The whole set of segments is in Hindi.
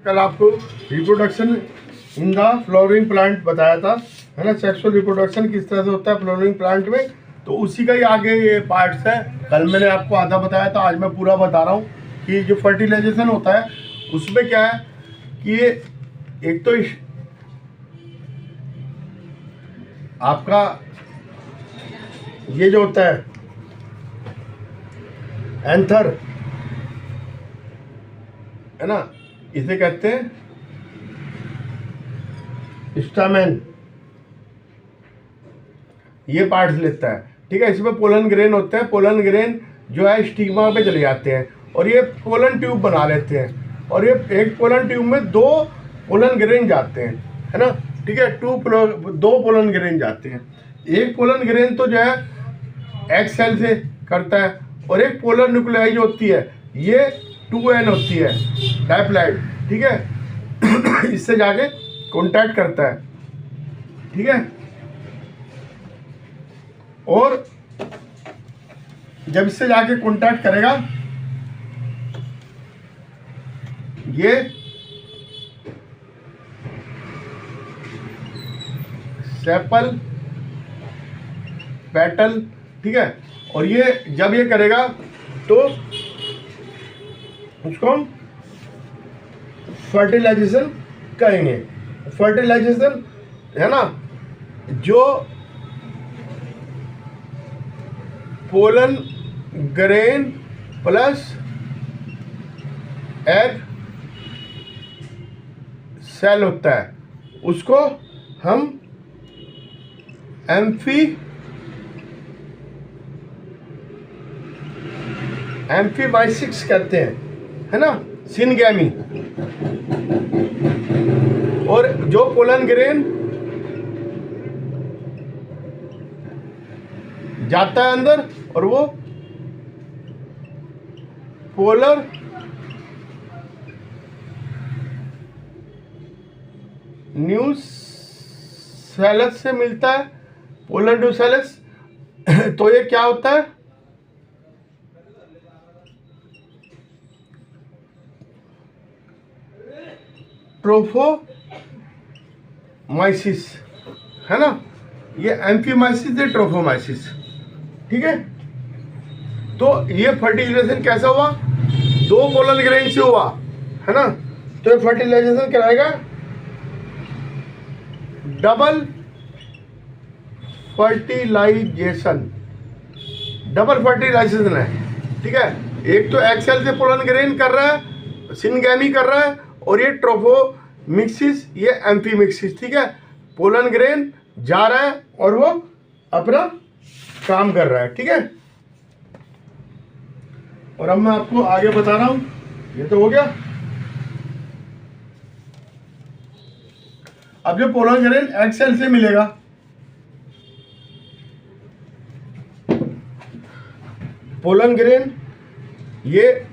कल आपको reproduction in the flowering plant बताया था, है ना। सेक्सुअल रिप्रोडक्शन किस तरह से होता है फ्लावरिंग प्लांट में, तो उसी का ही आगे ये पार्ट्स है। कल मैंने आपको आधा बताया था, आज मैं पूरा बता रहा हूँ कि जो फर्टिलाइजेशन होता है उसमें क्या है कि ये एक तो आपका ये जो होता है एंथर, है ना, इसे कहते हैं स्टामेन, ये पार्ट्स लेता है, ठीक है। इसमें पोलन ग्रेन होते हैं। पोलन ग्रेन जो है स्टिग्मा पे चले जाते हैं और ये पोलन ट्यूब बना लेते हैं, और ये एक पोलन ट्यूब में दो पोलन ग्रेन जाते हैं, है ना, ठीक है। दो पोलन ग्रेन जाते हैं। एक पोलन ग्रेन तो जो है एग सेल से करता है, और एक पोलर न्यूक्लियाई जो होती है ये 2n होती है, डाइप्लाइड, ठीक है। इससे जाके कॉन्टैक्ट करता है, ठीक है। और जब इससे जाके कॉन्टैक्ट करेगा ये सेपल पेटल, ठीक है। और ये जब ये करेगा तो उसको हम फर्टिलाइजेशन करेंगे। फर्टिलाइजेशन, है ना, जो pollen grain plus egg cell होता है उसको हम एम्फीमाइसिस कहते हैं, है ना, सिनगैमी। और जो पोलन ग्रेन जाता है अंदर और वो पोलर न्यूसेलस से मिलता है, पोलर न्यूसेलस। तो ये क्या होता है, ट्रोफोमाइसिस, है ना। ये एम्फीमाइसिस है, ट्रोफोमाइसिस, ठीक है। तो ये फर्टिलाइजेशन कैसा हुआ, दो पोलन ग्रेन से हुआ, है ना। तो ये फर्टिलाइजेशन कराएगा डबल फर्टिलाइजेशन, डबल फर्टिलाइजेशन है, ठीक है। एक तो एक्सेल से पोलन ग्रेन कर रहा है, सिनगैमी कर रहा है, और ये ट्रोफोमिक्सिस, ये एम्फीमिक्सिस, ठीक है। पोलन ग्रेन जा रहा है और वो अपना काम कर रहा है, ठीक है। और अब मैं आपको आगे बता रहा हूं, ये तो हो गया। अब जो पोलन ग्रेन एग सेल से मिलेगा, पोलन ग्रेन ये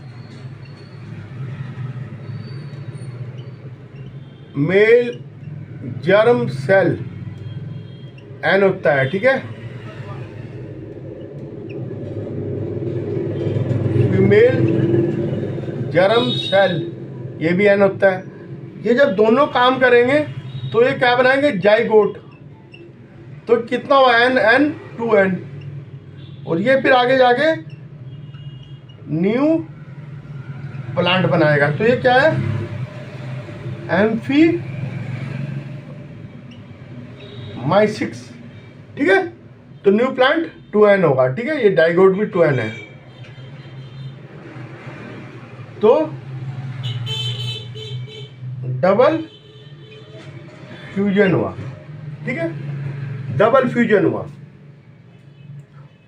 मेल जर्म सेल एन होता है, ठीक है। फीमेल जर्म सेल ये भी एन होता है। ये जब दोनों काम करेंगे तो ये क्या बनाएंगे, जाइगोट। तो कितना हुआ, एन 2n, और ये फिर आगे जाके न्यू प्लांट बनाएगा। तो ये क्या है, एम्फीमाइसिस, ठीक है। तो न्यू प्लांट 2n होगा, ठीक है। ये डाइगोट भी 2n है। तो डबल फ्यूजन हुआ, ठीक है, डबल फ्यूजन हुआ।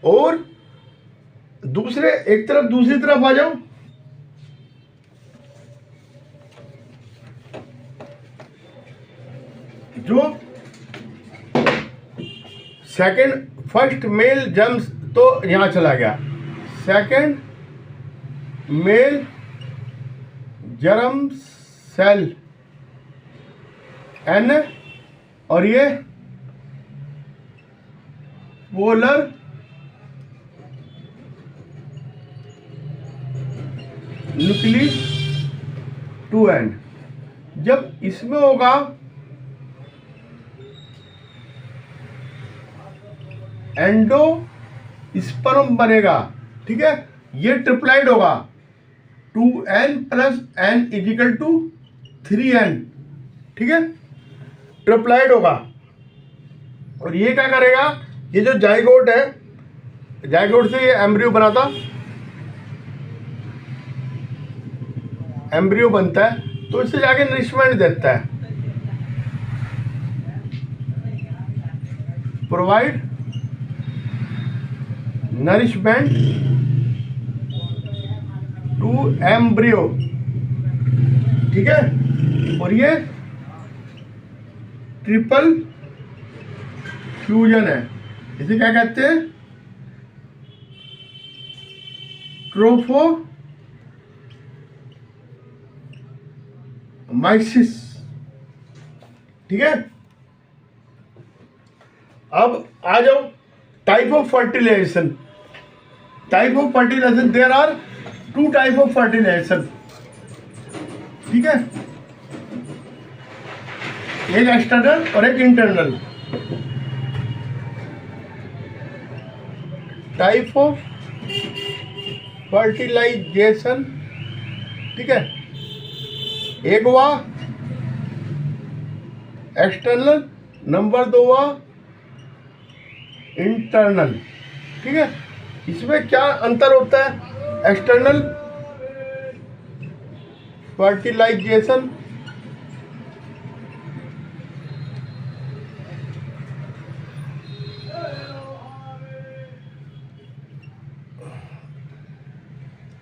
और दूसरे एक तरफ, दूसरी तरफ आ जाओ, जो सेकंड, फर्स्ट मेल जर्म्स तो यहां चला गया, second male germ cell n, और ये पोलर न्यूक्लियस 2n, जब इसमें होगा एंडोस्पर्म बनेगा, ठीक है, ये ट्रिप्लाइड होगा 2n + n = 3n, ठीक है, ट्रिप्लाइड होगा। और ये क्या करेगा, ये जो जाइगोट है, जाइगोट से ये एम्ब्रियो बना था, एम्ब्रियो बनता है, तो इससे जाके नरिशमेंट देता है, प्रोवाइड नरिशमेंट टू एम्ब्रियो, ठीक है। और ये ट्रिपल फ्यूजन है, इसे क्या कहते हैं, ट्रोफोमाइसिस, ठीक है। अब आ जाओ type of fertilisation. Type of fertilisation, there are 2 type of fertilisation, ठीक है, एक एक्सटर्नल और एक इंटरनल। टाइप ऑफ फर्टिलाइजेशन, ठीक है, एक हुआ एक्सटर्नल, नंबर 2 हुआ इंटरनल, ठीक है। इसमें क्या अंतर होता है, एक्सटर्नल फर्टिलाइजेशन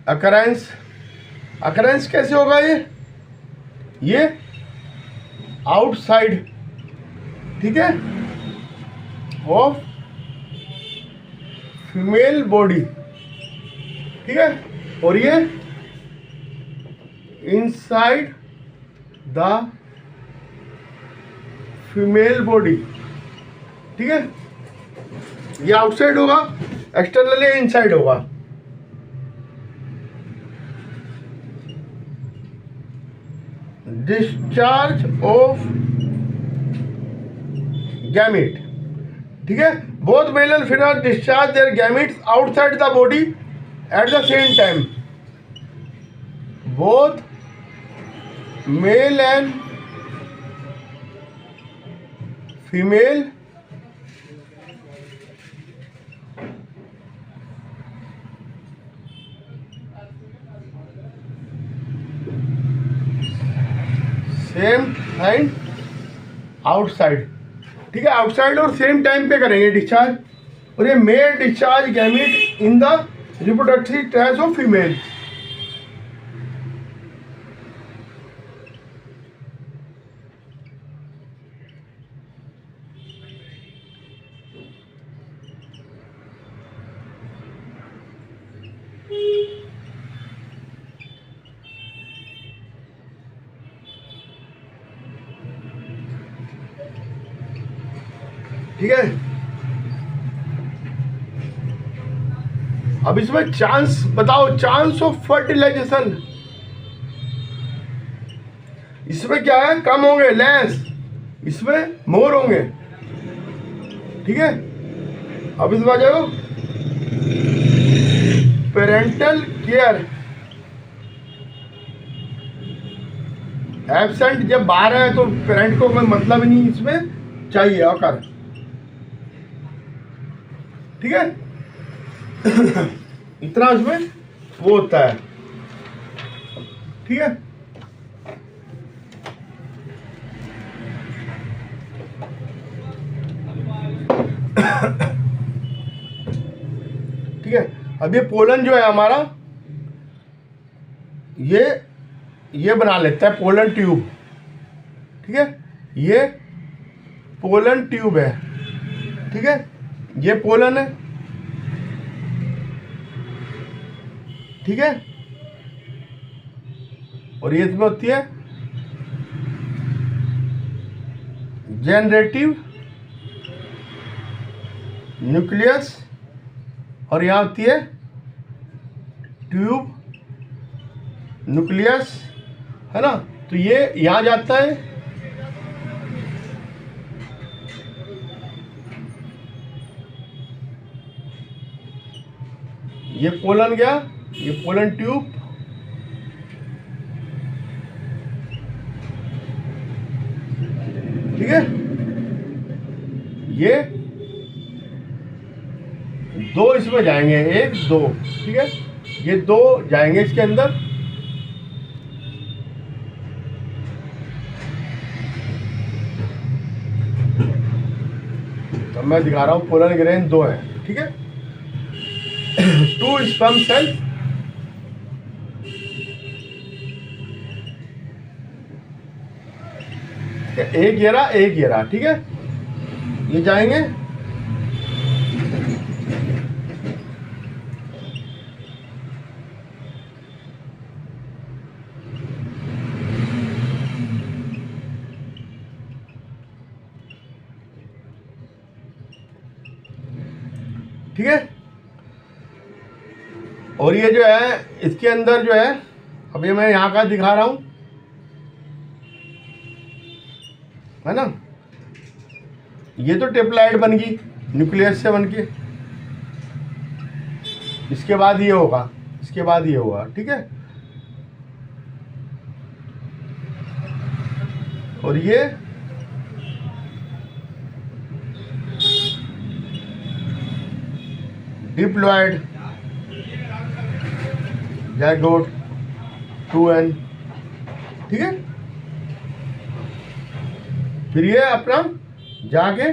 अकरेंस, अकरेंस कैसे होगा, ये आउटसाइड, ठीक है, ऑफ फीमेल बॉडी, ठीक है, और ये इनसाइड द फीमेल बॉडी, ठीक है। ये आउटसाइड होगा, एक्सटर्नल ये इनसाइड होगा। डिस्चार्ज ऑफ गैमेट, ठीक है, both male and female discharge their gametes outside the body at the same time. Both male and female same time outside, ठीक है, आउटसाइड और सेम टाइम पे करेंगे डिस्चार्ज। और ये male discharge gamete in the reproductive tract of female. ठीक है, अब इसमें चांस बताओ, चांस ऑफ फर्टिलाइजेशन, इसमें क्या है, कम होंगे, लेस, इसमें मोर होंगे, ठीक है। अब इसमें आ जाओ पेरेंटल केयर एब्सेंट, जब बाहर है तो पेरेंट को कोई मतलब ही नहीं इसमें चाहिए आकर, ठीक है। इतना इसमें वो होता है, ठीक है। ठीक है, अब ये पोलन जो है हमारा, ये बना लेता है पोलन ट्यूब, ठीक है, ये पोलन ट्यूब है, ठीक है, ये पोलन है, ठीक है। और ये इसमें होती है जनरेटिव न्यूक्लियस, और यहाँ होती है ट्यूब न्यूक्लियस, है ना। तो ये यहाँ जाता है, ये पोलन गया, ये पोलन ट्यूब, ठीक है। ये दो इसमें जाएंगे, एक दो, ठीक है, ये दो जाएंगे इसके अंदर। तो मैं दिखा रहा हूँ, पोलन ग्रेन दो है, ठीक है। 2 स्पर्म सेल, एक ये रहा, ठीक है। ये जाएंगे, ठीक है। और ये जो है इसके अंदर जो है, अभी मैं यहाँ का दिखा रहा हूँ, है ना। ये तो टेप्लाइड बन गई न्यूक्लियस से बन के, इसके बाद ये होगा, इसके बाद ये होगा, ठीक है। और ये डिप्लॉयड ज़ायगोट 2n, ठीक है। फिर ये अपना जाके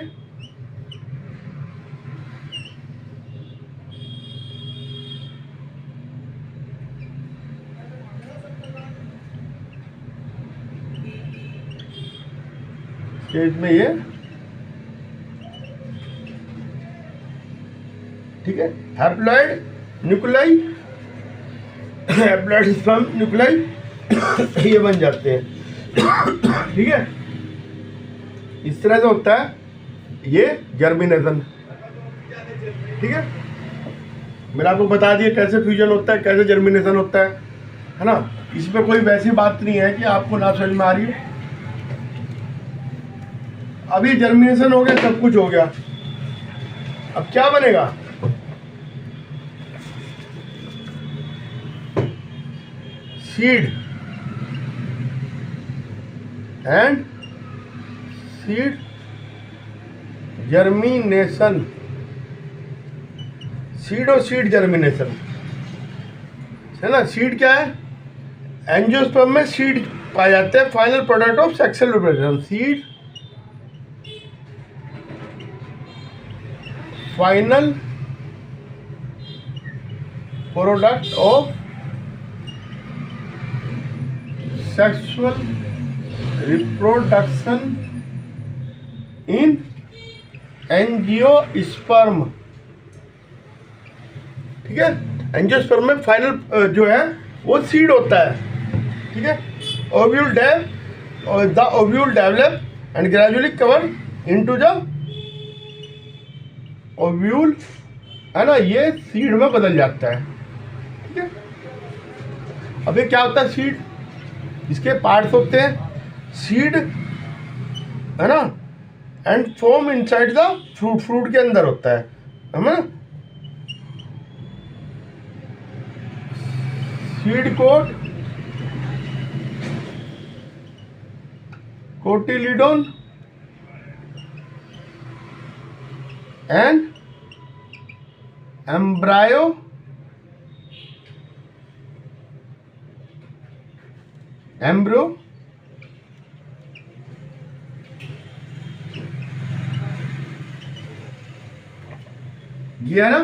स्टेज में ये, ठीक है, haploid nuclei, haploid sperm nuclei ये बन जाते हैं, ठीक है। इस तरह से होता है ये जर्मिनेशन, ठीक है। मैंने आपको बता दिया कैसे फ्यूजन होता है, कैसे जर्मिनेशन होता है ना। इसमें कोई वैसी बात नहीं है कि आपको ना समझ में आ रही है। अभी जर्मिनेशन हो गया, सब कुछ हो गया, अब क्या बनेगा? Seed and seed germination, seed और सीड जर्मिनेशन, है ना। सीड क्या है? एंजियोस्पर्म में सीड पाए जाते हैं, final product of sexual reproduction. Seed final product of sexual reproduction in angiosperm, ठीक है। एंजियोस्पर्म में फाइनल जो है वो सीड होता है, ठीक है। Ovule the ovule develop and gradually cover into the ovule, है ना। ये सीड में बदल जाता है, ठीक है। अब ये क्या होता है? सीड, इसके पार्ट्स होते हैं, सीड, है ना, and form inside the fruit, fruit के अंदर होता है ना। Seed coat, cotyledon and embryo, embryo, ये है ना।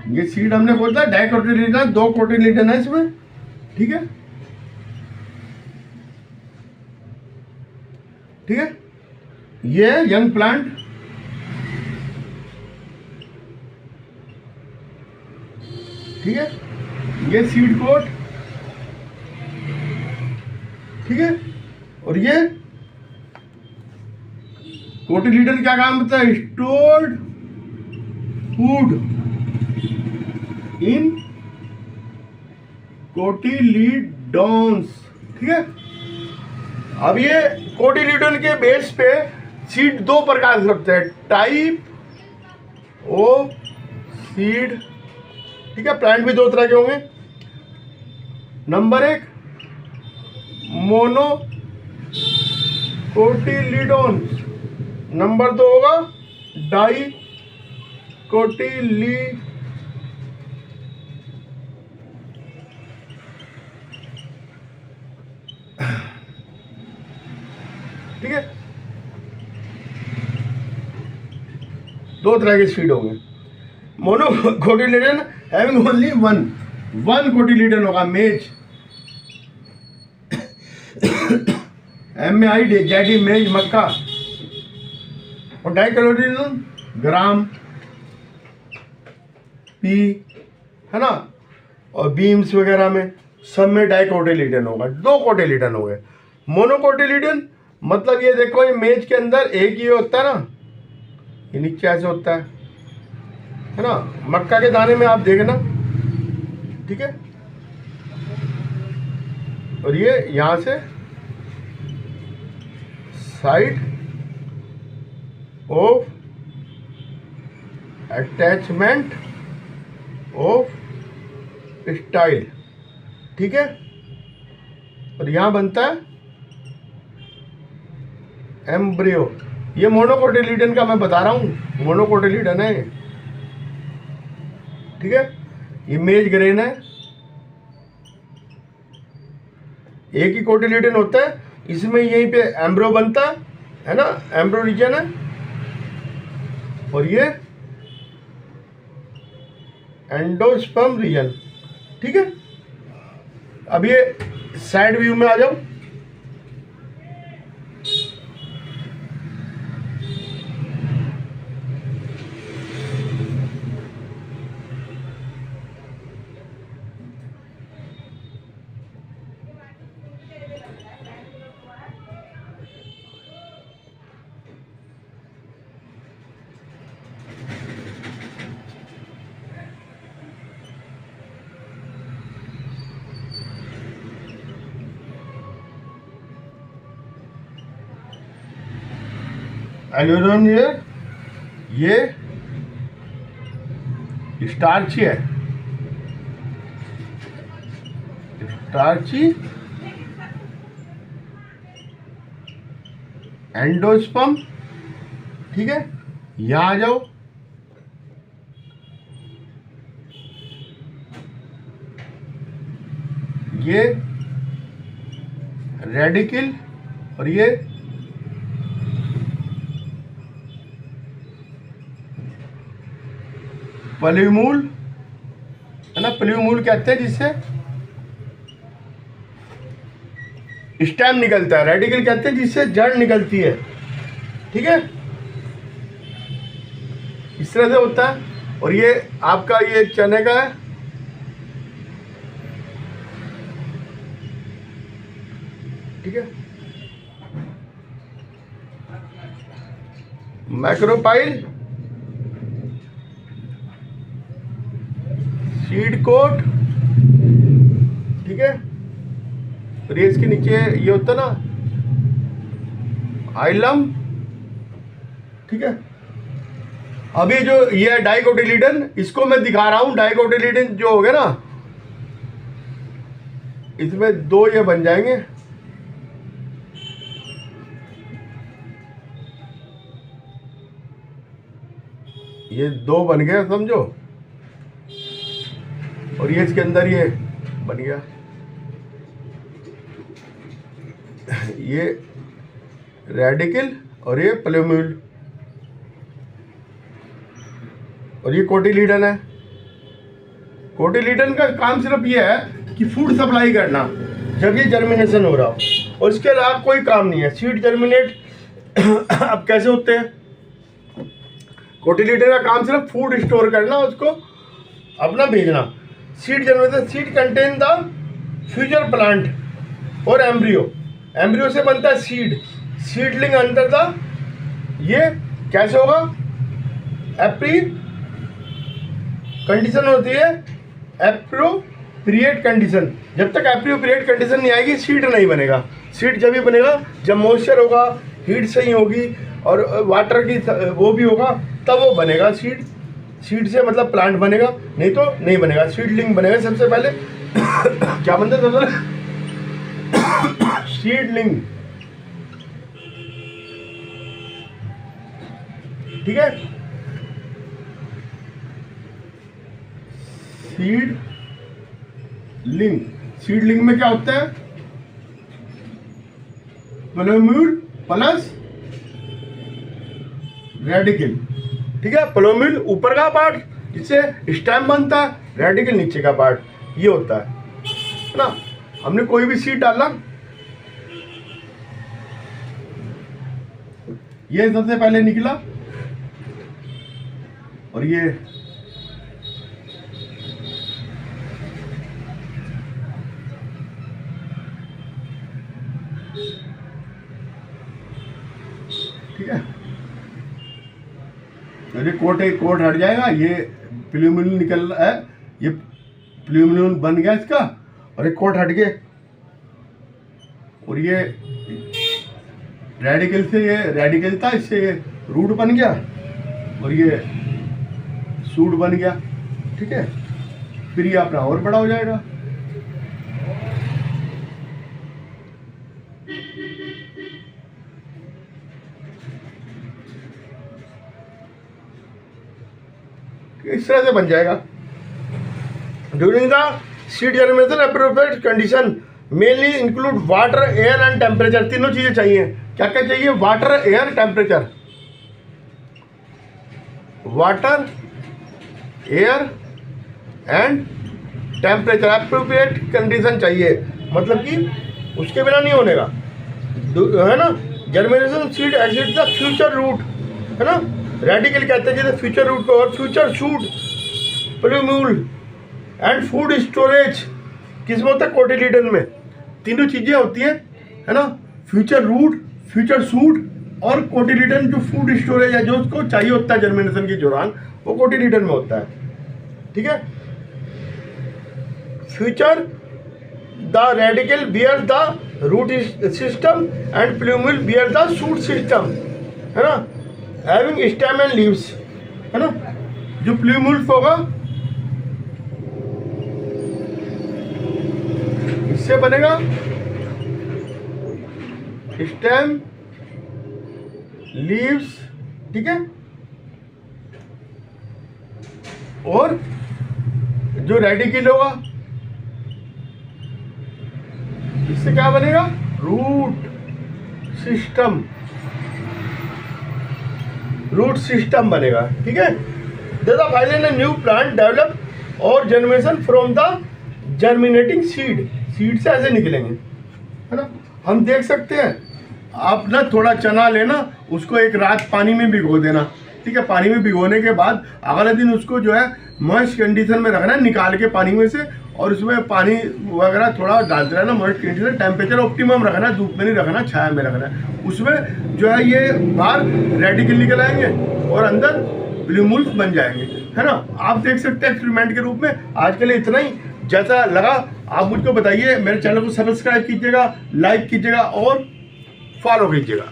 ये सीड हमने बोलता है डाइकोटिलीडन, 2 कोटिलीडन है इसमें, ठीक है, ठीक है। ये है यंग प्लांट, ठीक है। ये सीड कोट, ठीक है। और ये कोटिलीडन क्या काम होता है? Stored food in cotyledons. ठीक है, अब ये कोटिलीडन के बेस पे सीड दो प्रकार से होते हैं, टाइप ऑफ सीड। ठीक है, प्लांट भी दो तरह के होंगे। नंबर 1 मोनो कोटिलीडॉन्स, नंबर 2 होगा डाई कोटिली। ठीक है, दो तरह के सीड होंगे। मोनो कोटिलीडन हैविंग ओनली वन कोटिलीडन होगा, मेज MAID मेज मक्का। और डाइकोटिलीडन ग्राम पी, है ना, और बीम्स वगैरह में सब में डाइकोटिलीडन होगा। दो कोटिलीडन हो गए। मोनोकोटिलीडन मतलब ये देखो, ये मेज के अंदर एक ये होता है ना, ये नीचे ऐसे होता है ना, मक्का के दाने में आप देखना। ठीक है, और ये यहां से side of attachment of style. ठीक है, और यहां बनता है एम्ब्रियो। ये मोनोकोटिलीडन का मैं बता रहा हूं, मोनोकोटिलीडन है। ठीक है, ये मेज ग्रेन है, एक ही कोटिलीडन होता है। इसमें यहीं पे एम्ब्रियो बनता है ना, एम्ब्रियो रीजन है। और ये एंडोस्पर्म रीजन। ठीक है, अब ये साइड व्यू में आ जाओ। एल्यूमिनियम ये स्टार्ची है, स्टार्ची एंडोस्पर्म। ठीक है, यहां आ जाओ। ये रेडिकल और ये प्लूम्यूल, है ना, प्लूम्यूल कहते हैं जिससे स्टेम निकलता है। रेडिकल कहते हैं जिससे जड़ निकलती है। ठीक है, इस तरह से होता है। और ये आपका ये चने का है। ठीक है, मैक्रोपाइल, सीड कोट। ठीक है, और ये इसके नीचे ये होता ना आइलम। ठीक है, अभी जो ये डाइकोटिलीडन, इसको मैं दिखा रहा हूं। डाइकोटिलीडन जो हो गया ना, इसमें दो ये बन जाएंगे। ये दो बन गया समझो, और ये इसके अंदर ये बन गया। ये रेडिकल और ये प्लूम्यूल, और ये कोटिलीडन है। कोटिलीडन का काम सिर्फ ये है कि फूड सप्लाई करना जब ये जर्मिनेशन हो रहा हो, और इसके अलावा कोई काम नहीं है। सीड जर्मिनेट अब कैसे होते हैं? कोटिलीडन का काम सिर्फ फूड स्टोर करना, उसको अपना भेजना। Seed germination, seed contain the future plant और एम्ब्रियो। एम्ब्रियो से बनता है सीड, सीडलिंग अंडर द ये कैसे होगा? एप्री कंडीशन होती है एप्रोप्रिएट कंडीशन। जब तक एप्रोप्रिएट कंडीशन नहीं आएगी सीड नहीं बनेगा। सीड जब भी बनेगा जब मॉइस्चर होगा, हीट सही होगी और वाटर की वो भी होगा, तब वो बनेगा सीड। सीड से मतलब प्लांट बनेगा, नहीं तो नहीं बनेगा। सीडलिंग बनेगा सबसे पहले। क्या बनता है सबसे पहले? सीडलिंग, ठीक है। सीडलिंग, सीडलिंग में क्या होता है? प्लूम्यूल प्लस रेडिकल, ठीक है। प्लूम्यूल ऊपर का पार्ट जिससे स्टेम बनता है, रेडिकल नीचे का पार्ट, ये होता है ना। हमने कोई भी सीड डाला, ये सबसे पहले निकला और ये ठीक है, ये कोट, एक कोट हट जाएगा, ये प्लूम्यूल निकल रहा है, ये प्लूम्यूल बन गया इसका, और एक कोट हट गया, और ये रेडिकल से, ये रेडिकल था, इससे ये रूट बन गया और ये सूट बन गया, ठीक है। फिर ये अपना और बड़ा हो जाएगा। इस तरह से बन जाएगा। During the seed germination appropriate condition mainly include water, air and temperature. तीनों चीजें चाहिए। क्या क्या चाहिए? Water, air, temperature. Water, air and temperature appropriate condition चाहिए, मतलब कि उसके बिना नहीं होने का, है ना। Germination seed acid the future root, है ना। रेडिकल कहते हैं जैसे फ्यूचर रूट को, और future shoot, plumule and food storage किसमें होता है? कोटिलीडन में। तीनों चीजें होती है ना। फ्यूचर रूट, फ्यूचर शूट और कोटिलीडन, जो फूड स्टोरेज है, जो उसको चाहिए होता है जर्मिनेशन के दौरान, वो कोटिलीडन में होता है, ठीक है। Future the radicle bear the root system and plumule bear the shoot system, है ना। हैविंग स्टेम एंड लीव्स, है ना। जो प्लूम्यूल होगा इससे बनेगा स्टेम, लीव्स, ठीक है। और जो रेडिकल होगा इससे क्या बनेगा? रूट सिस्टम, रूट सिस्टम बनेगा, ठीक है। The final new plant develop और germination from the germinating seed. Seed से ऐसे निकलेंगे, है ना। हम देख सकते हैं, आप ना थोड़ा चना लेना, उसको एक रात पानी में भिगो देना, ठीक है। पानी में भिगोने के बाद अगले दिन उसको जो है मॉइस्ट कंडीशन में रखना है, निकाल के पानी में से, और उसमें पानी वगैरह थोड़ा डालते रहना, मॉइस्ट कंडीशन। टेम्परेचर ऑप्टिमम रखना, धूप में नहीं रखना, छाया में रखना है। उसमें जो है ये बाहर रेडिकल निकल आएंगे और अंदर प्लूम्यूल्स बन जाएंगे, है ना। आप देख सकते हैं एक्सपेरिमेंट के रूप में। आज के लिए इतना ही। जैसा लगा आप मुझको बताइए। मेरे चैनल को सब्सक्राइब कीजिएगा, लाइक कीजिएगा और फॉलो कीजिएगा।